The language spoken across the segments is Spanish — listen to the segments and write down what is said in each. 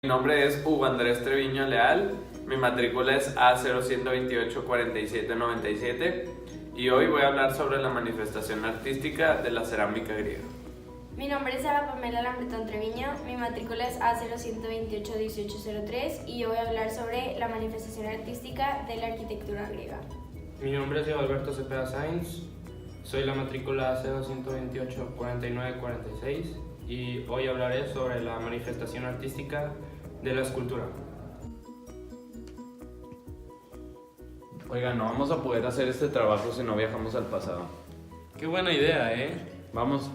Mi nombre es Hugo Andrés Treviño Leal, mi matrícula es A01284797 y hoy voy a hablar sobre la manifestación artística de la cerámica griega. Mi nombre es Sara Pamela Lambretón Treviño, mi matrícula es A01281803 y yo voy a hablar sobre la manifestación artística de la arquitectura griega. Mi nombre es Diego Alberto Cepeda Sainz, soy la matrícula C228-4946 y hoy hablaré sobre la manifestación artística de la escultura. Oigan, no vamos a poder hacer este trabajo si no viajamos al pasado. ¡Qué buena idea, eh! Vamos.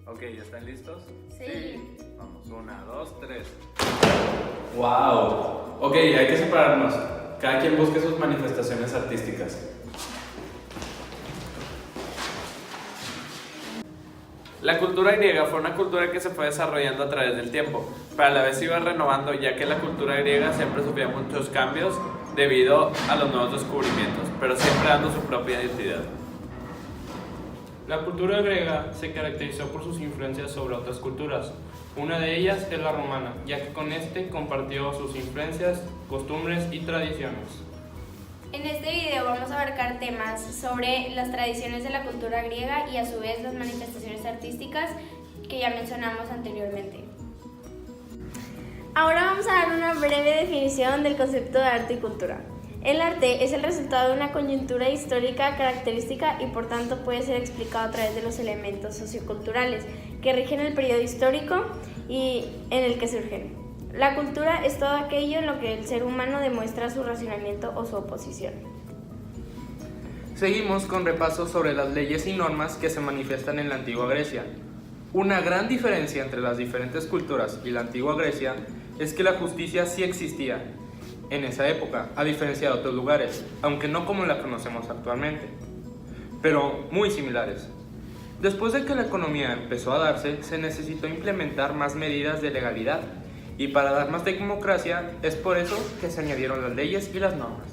Ok, ¿ya están listos? Sí. Vamos, 1, 2, 3. ¡Wow! Ok, hay que separarnos. Cada quien busque sus manifestaciones artísticas. La cultura griega fue una cultura que se fue desarrollando a través del tiempo, pero a la vez se iba renovando, ya que la cultura griega siempre sufría muchos cambios debido a los nuevos descubrimientos, pero siempre dando su propia identidad. La cultura griega se caracterizó por sus influencias sobre otras culturas. Una de ellas es la romana, ya que con este compartió sus influencias, costumbres y tradiciones. En este video vamos a abarcar temas sobre las tradiciones de la cultura griega y a su vez las manifestaciones artísticas que ya mencionamos anteriormente. Ahora vamos a dar una breve definición del concepto de arte y cultura. El arte es el resultado de una coyuntura histórica característica y por tanto puede ser explicado a través de los elementos socioculturales que rigen el periodo histórico y en el que surgen. La cultura es todo aquello en lo que el ser humano demuestra su racionamiento o su oposición. Seguimos con repasos sobre las leyes y normas que se manifiestan en la antigua Grecia. Una gran diferencia entre las diferentes culturas y la antigua Grecia es que la justicia sí existía en esa época, a diferencia de otros lugares, aunque no como la conocemos actualmente, pero muy similares. Después de que la economía empezó a darse, se necesitó implementar más medidas de legalidad, y para dar más democracia es por eso que se añadieron las leyes y las normas.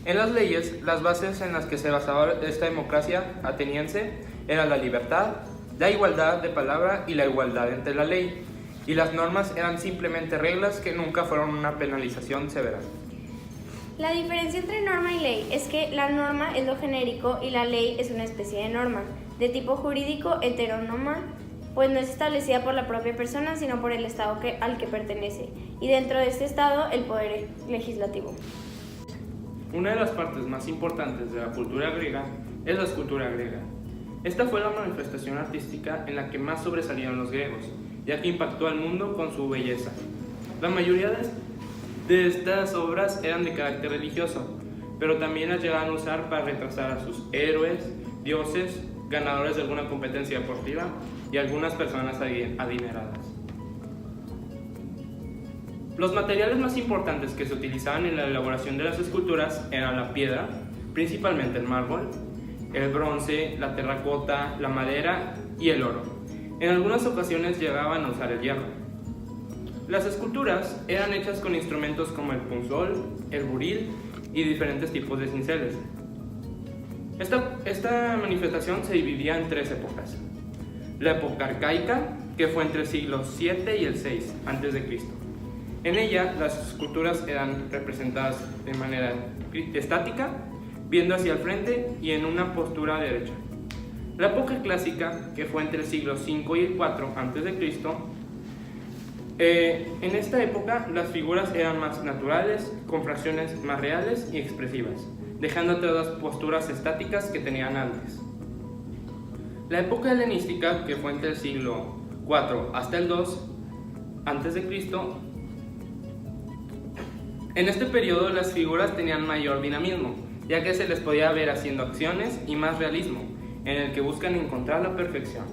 En las leyes, las bases en las que se basaba esta democracia ateniense eran la libertad, la igualdad de palabra y la igualdad entre la ley, y las normas eran simplemente reglas que nunca fueron una penalización severa. La diferencia entre norma y ley es que la norma es lo genérico y la ley es una especie de norma, de tipo jurídico heterónoma, pues no es establecida por la propia persona, sino por el Estado al que pertenece, y dentro de este Estado el poder legislativo. Una de las partes más importantes de la cultura griega es la escultura griega. Esta fue la manifestación artística en la que más sobresalieron los griegos, ya que impactó al mundo con su belleza. La mayoría de estas obras eran de carácter religioso, pero también las llegaban a usar para retratar a sus héroes, dioses, ganadores de alguna competencia deportiva y algunas personas adineradas. Los materiales más importantes que se utilizaban en la elaboración de las esculturas eran la piedra, principalmente el mármol, el bronce, la terracota, la madera y el oro. En algunas ocasiones llegaban a usar el hierro. Las esculturas eran hechas con instrumentos como el punzol, el buril y diferentes tipos de cinceles. Esta manifestación se dividía en tres épocas. La época arcaica, que fue entre el siglo VII y el VI a.C. En ella, las esculturas eran representadas de manera estática, viendo hacia el frente y en una postura derecha. La época clásica, que fue entre el siglo V y el IV a.C., en esta época las figuras eran más naturales, con fracciones más reales y expresivas, dejando atrás las posturas estáticas que tenían antes. La época helenística, que fue entre el siglo IV hasta el II a.C., en este periodo las figuras tenían mayor dinamismo, ya que se les podía ver haciendo acciones y más realismo, en el que buscan encontrar la perfección.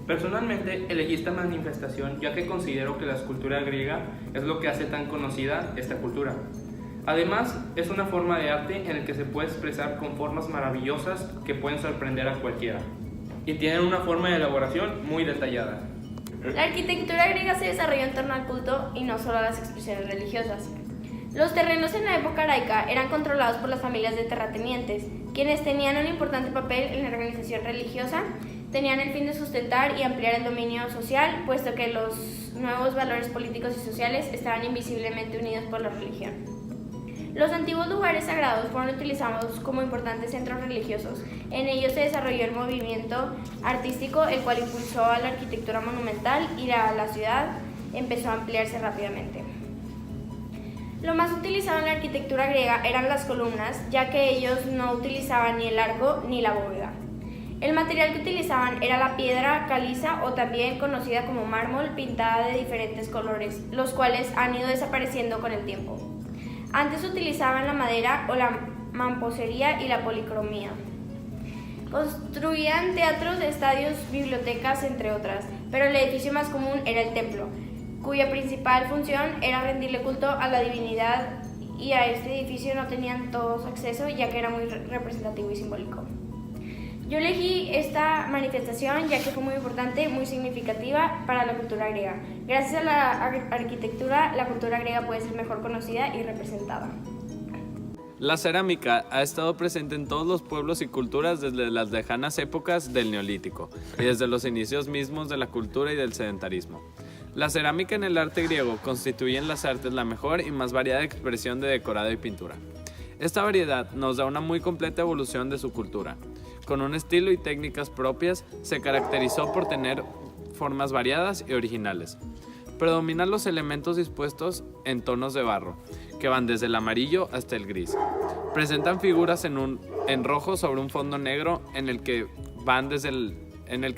Personalmente elegí esta manifestación ya que considero que la escultura griega es lo que hace tan conocida esta cultura. Además, es una forma de arte en el que se puede expresar con formas maravillosas que pueden sorprender a cualquiera, y tienen una forma de elaboración muy detallada. La arquitectura griega se desarrolló en torno al culto y no solo a las expresiones religiosas. Los terrenos en la época araica eran controlados por las familias de terratenientes, quienes tenían un importante papel en la organización religiosa tenían el fin de sustentar y ampliar el dominio social, puesto que los nuevos valores políticos y sociales estaban invisiblemente unidos por la religión. Los antiguos lugares sagrados fueron utilizados como importantes centros religiosos. En ellos se desarrolló el movimiento artístico, el cual impulsó a la arquitectura monumental y la ciudad empezó a ampliarse rápidamente. Lo más utilizado en la arquitectura griega eran las columnas, ya que ellos no utilizaban ni el arco ni la bóveda. El material que utilizaban era la piedra caliza o también conocida como mármol pintada de diferentes colores, los cuales han ido desapareciendo con el tiempo. Antes utilizaban la madera o la mampostería y la policromía. Construían teatros, estadios, bibliotecas, entre otras, pero el edificio más común era el templo, cuya principal función era rendirle culto a la divinidad, y a este edificio no tenían todos acceso, ya que era muy representativo y simbólico. Yo elegí esta manifestación ya que fue muy importante, muy significativa para la cultura griega. Gracias a la arquitectura, la cultura griega puede ser mejor conocida y representada. La cerámica ha estado presente en todos los pueblos y culturas desde las lejanas épocas del Neolítico y desde los inicios mismos de la cultura y del sedentarismo. La cerámica en el arte griego constituye en las artes la mejor y más variada expresión de decorado y pintura. Esta variedad nos da una muy completa evolución de su cultura. Con un estilo y técnicas propias, se caracterizó por tener formas variadas y originales. Predominan los elementos dispuestos en tonos de barro, que van desde el amarillo hasta el gris. Presentan figuras en rojo sobre un fondo negro en el que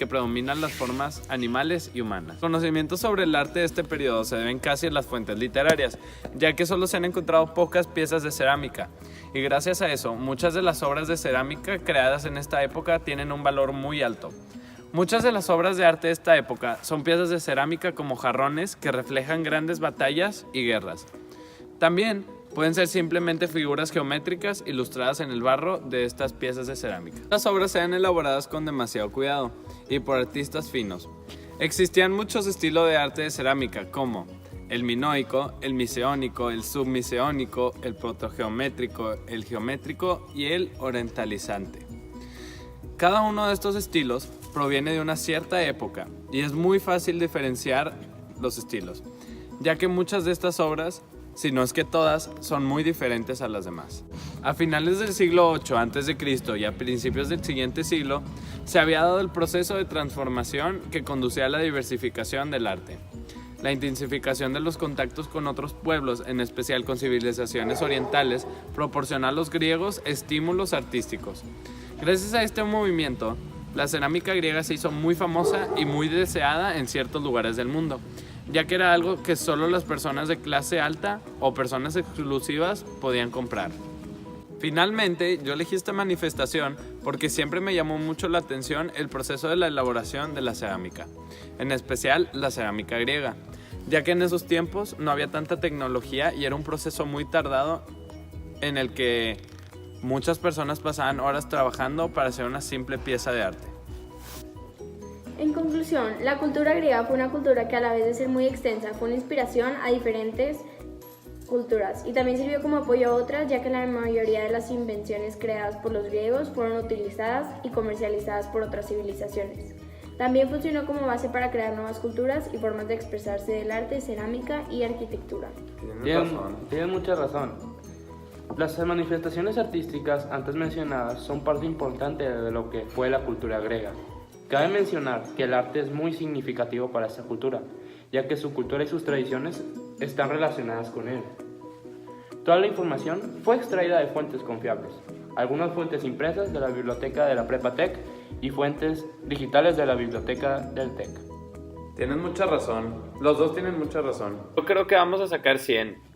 predominan las formas animales y humanas. Conocimientos sobre el arte de este periodo se deben casi a las fuentes literarias, ya que solo se han encontrado pocas piezas de cerámica, y gracias a eso, muchas de las obras de cerámica creadas en esta época tienen un valor muy alto. Muchas de las obras de arte de esta época son piezas de cerámica como jarrones que reflejan grandes batallas y guerras. También pueden ser simplemente figuras geométricas ilustradas en el barro de estas piezas de cerámica. Las obras sean elaboradas con demasiado cuidado y por artistas finos. Existían muchos estilos de arte de cerámica como el minoico, el miceónico, el submiceónico, el protogeométrico, el geométrico y el orientalizante. Cada uno de estos estilos proviene de una cierta época y es muy fácil diferenciar los estilos, ya que muchas de estas obras, si no es que todas, son muy diferentes a las demás. A finales del siglo VIII a.C. y a principios del siguiente siglo, se había dado el proceso de transformación que conducía a la diversificación del arte. La intensificación de los contactos con otros pueblos, en especial con civilizaciones orientales, proporcionó a los griegos estímulos artísticos. Gracias a este movimiento, la cerámica griega se hizo muy famosa y muy deseada en ciertos lugares del mundo, ya que era algo que solo las personas de clase alta o personas exclusivas podían comprar. Finalmente, yo elegí esta manifestación porque siempre me llamó mucho la atención el proceso de la elaboración de la cerámica, en especial la cerámica griega, ya que en esos tiempos no había tanta tecnología y era un proceso muy tardado en el que muchas personas pasaban horas trabajando para hacer una simple pieza de arte. En conclusión, la cultura griega fue una cultura que a la vez de ser muy extensa fue una inspiración a diferentes culturas y también sirvió como apoyo a otras, ya que la mayoría de las invenciones creadas por los griegos fueron utilizadas y comercializadas por otras civilizaciones. También funcionó como base para crear nuevas culturas y formas de expresarse del arte, cerámica y arquitectura. Tienes mucha razón. Las manifestaciones artísticas antes mencionadas son parte importante de lo que fue la cultura griega. Cabe mencionar que el arte es muy significativo para esta cultura, ya que su cultura y sus tradiciones están relacionadas con él. Toda la información fue extraída de fuentes confiables, algunas fuentes impresas de la biblioteca de la Prepa Tech y fuentes digitales de la biblioteca del TEC. Tienen mucha razón, los dos tienen mucha razón. Yo creo que vamos a sacar 100.